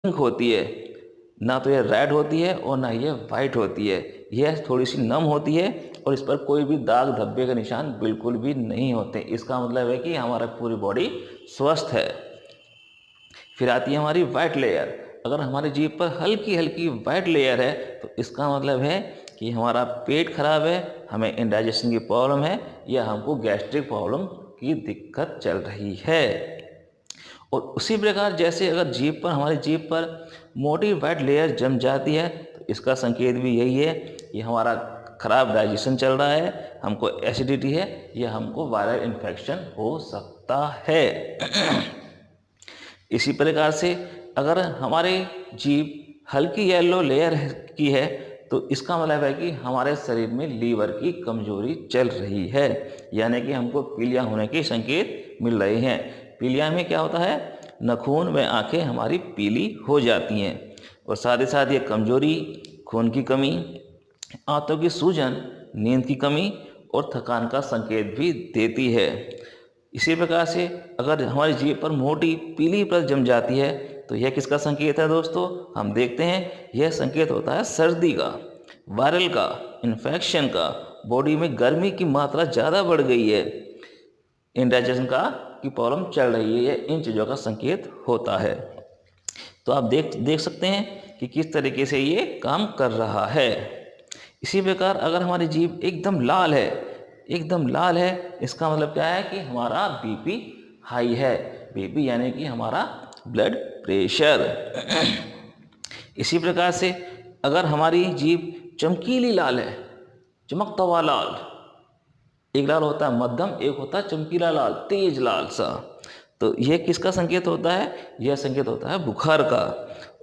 Pink होती है, ना तो ये रेड होती है और ना ये वाइट होती है। यह थोड़ी सी नम होती है और इस पर कोई भी दाग धब्बे का निशान बिल्कुल भी नहीं होते। इसका मतलब है कि हमारा पूरी बॉडी स्वस्थ है। फिर आती है हमारी वाइट लेयर। अगर हमारी जीभ पर हल्की हल्की वाइट लेयर है तो इसका मतलब है कि हमारा पेट खराब है, हमें इंडाइजेशन की प्रॉब्लम है या हमको गैस्ट्रिक प्रॉब्लम की दिक्कत चल रही है। और उसी प्रकार जैसे अगर जीभ पर हमारी जीभ पर मोटी वाइट लेयर जम जाती है तो इसका संकेत भी यही है कि हमारा खराब डाइजेशन चल रहा है, हमको एसिडिटी है या हमको वायरल इन्फेक्शन हो सकता है। इसी प्रकार से अगर हमारे जीभ हल्की येलो लेयर की है तो इसका मतलब है कि हमारे शरीर में लीवर की कमजोरी चल रही है, यानी कि हमको पीलिया होने के संकेत मिल रहे हैं। पीलिया में क्या होता है, नाखून व आंखें हमारी पीली हो जाती हैं और साथ ही साथ ये कमजोरी, खून की कमी, आंतों की सूजन, नींद की कमी और थकान का संकेत भी देती है। इसी प्रकार से अगर हमारी जीभ पर मोटी पीली परत जम जाती है तो यह किसका संकेत है दोस्तों? हम देखते हैं, यह संकेत होता है सर्दी का, वायरल का, इन्फेक्शन का, बॉडी में गर्मी की मात्रा ज़्यादा बढ़ गई है, इंडाइजेशन का की प्रॉब्लम चल रही है, यह इन चीज़ों का संकेत होता है। तो आप देख सकते हैं कि किस तरीके से ये काम कर रहा है। इसी प्रकार अगर हमारी जीभ एकदम लाल है, एकदम लाल है, इसका मतलब क्या है कि हमारा बीपी हाई है। बीपी यानी कि हमारा ब्लड प्रेशर। इसी प्रकार से अगर हमारी जीभ चमकीली लाल है, चमकता हुआ लाल, एक लाल होता है मध्यम, एक होता है चमकीला लाल, तेज लाल सा, तो यह किसका संकेत होता है? यह संकेत होता है बुखार का।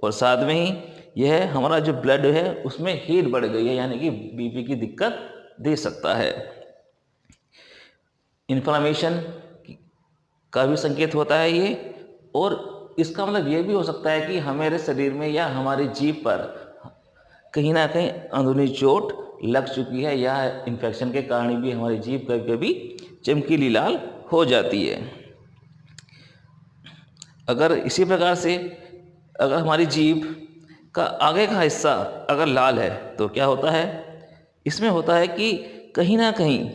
और साथ में ही यह हमारा जो ब्लड है उसमें हीट बढ़ गई है, यानी कि बीपी की दिक्कत दे सकता है। इन्फ्लामेशन का भी संकेत होता है ये। और इसका मतलब ये भी हो सकता है कि हमारे शरीर में या हमारी जीभ पर कहीं ना कहीं अंदरूनी चोट लग चुकी है या इन्फेक्शन के कारण भी हमारी जीभ कभी कभी चमकीली लाल हो जाती है। अगर इसी प्रकार से अगर हमारी जीभ का आगे का हिस्सा अगर लाल है तो क्या होता है? इसमें होता है कि कहीं ना कहीं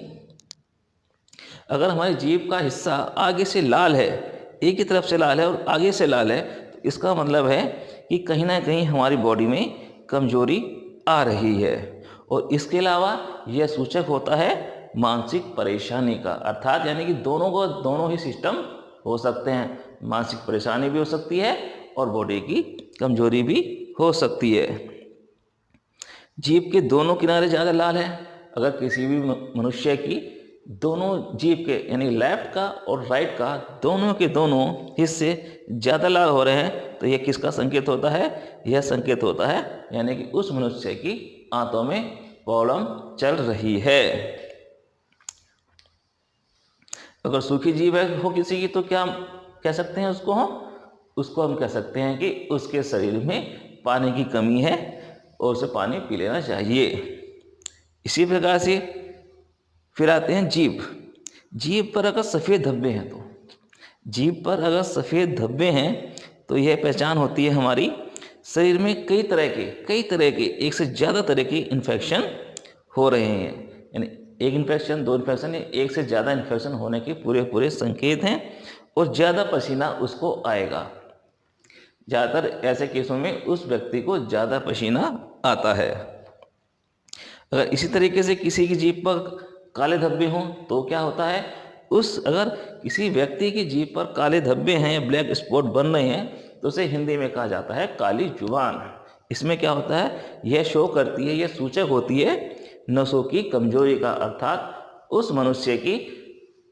अगर हमारी जीभ का हिस्सा आगे से लाल है, एक ही तरफ से लाल है और आगे से लाल है, तो इसका मतलब है कि कहीं ना कहीं हमारी बॉडी में कमजोरी आ रही है। और इसके अलावा यह सूचक होता है मानसिक परेशानी का, अर्थात यानी कि दोनों ही सिस्टम हो सकते हैं। मानसिक परेशानी भी हो सकती है और बॉडी की कमजोरी भी हो सकती है। जीभ के दोनों किनारे ज़्यादा लाल है। अगर किसी भी मनुष्य की दोनों जीभ के यानी लेफ्ट का और राइट का दोनों के दोनों हिस्से ज़्यादा लाल हो रहे हैं तो यह किसका संकेत होता है? यह संकेत होता है यानी कि उस मनुष्य की आंतों में प्रॉब्लम चल रही है। अगर सूखी जीभ है हो किसी की तो क्या कह सकते हैं उसको हम कह सकते हैं कि उसके शरीर में पानी की कमी है और उसे पानी पी लेना चाहिए। इसी प्रकार से फिर आते हैं जीभ। जीभ पर अगर सफ़ेद धब्बे हैं तो जीभ पर अगर सफ़ेद धब्बे हैं तो यह पहचान होती है हमारी शरीर में कई तरह के एक से ज़्यादा तरह के इन्फेक्शन हो रहे हैं। यानी एक इन्फेक्शन, दो इन्फेक्शन या एक से ज़्यादा इन्फेक्शन होने के पूरे संकेत हैं और ज़्यादा पसीना उसको आएगा। ज़्यादातर ऐसे केसों में उस व्यक्ति को ज़्यादा पसीना आता है। अगर इसी तरीके से किसी की जीभ पर काले धब्बे हों तो क्या होता है? अगर किसी व्यक्ति की जीभ पर काले धब्बे हैं या ब्लैक स्पॉट बन रहे हैं तो उसे हिंदी में कहा जाता है काली जुबान। इसमें क्या होता है? यह शो करती है, यह सूचक होती है नसों की कमजोरी का, अर्थात उस मनुष्य की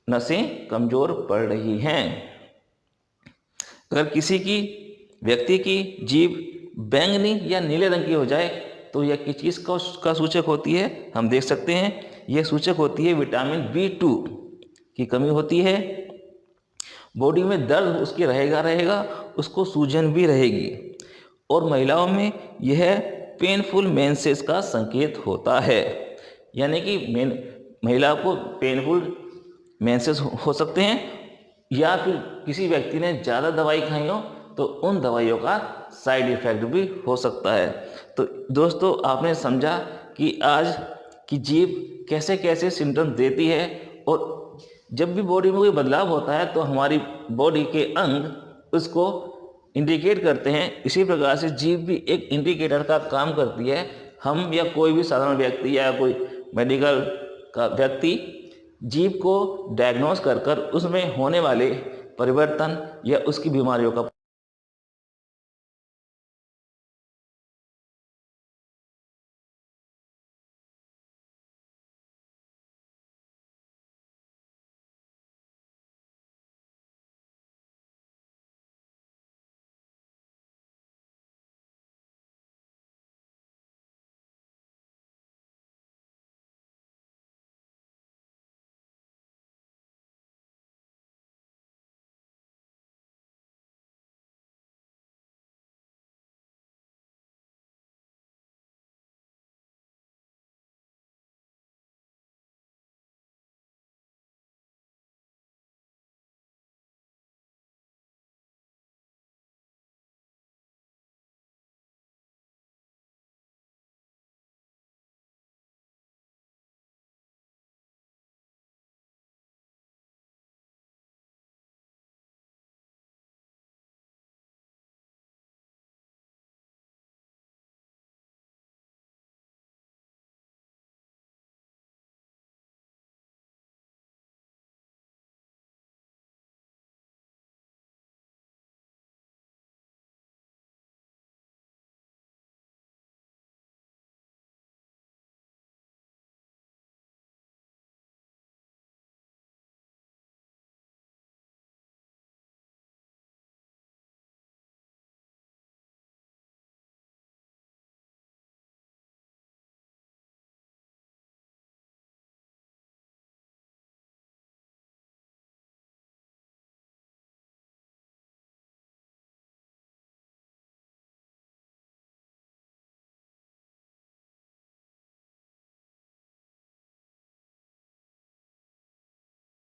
नसें कमजोर पड़ रही हैं। अगर किसी की व्यक्ति की जीभ बैंगनी या नीले रंग की हो जाए तो यह किस चीज़ का सूचक होती है? हम देख सकते हैं, यह सूचक होती है विटामिन B2 की कमी होती है। बॉडी में दर्द उसके रहेगा, उसको सूजन भी रहेगी। और महिलाओं में यह पेनफुल मेंसेस का संकेत होता है, यानी कि महिला को पेनफुल मेंसेस हो सकते हैं या फिर किसी व्यक्ति ने ज़्यादा दवाई खाई हो तो उन दवाइयों का साइड इफ़ेक्ट भी हो सकता है। तो दोस्तों, आपने समझा कि आज की जीभ कैसे कैसे सिम्टम्स देती है, और जब भी बॉडी में कोई बदलाव होता है तो हमारी बॉडी के अंग उसको इंडिकेट करते हैं। इसी प्रकार से जीभ भी एक इंडिकेटर का काम करती है। हम या कोई भी साधारण व्यक्ति या कोई मेडिकल का व्यक्ति जीभ को डायग्नोस कर उसमें होने वाले परिवर्तन या उसकी बीमारियों का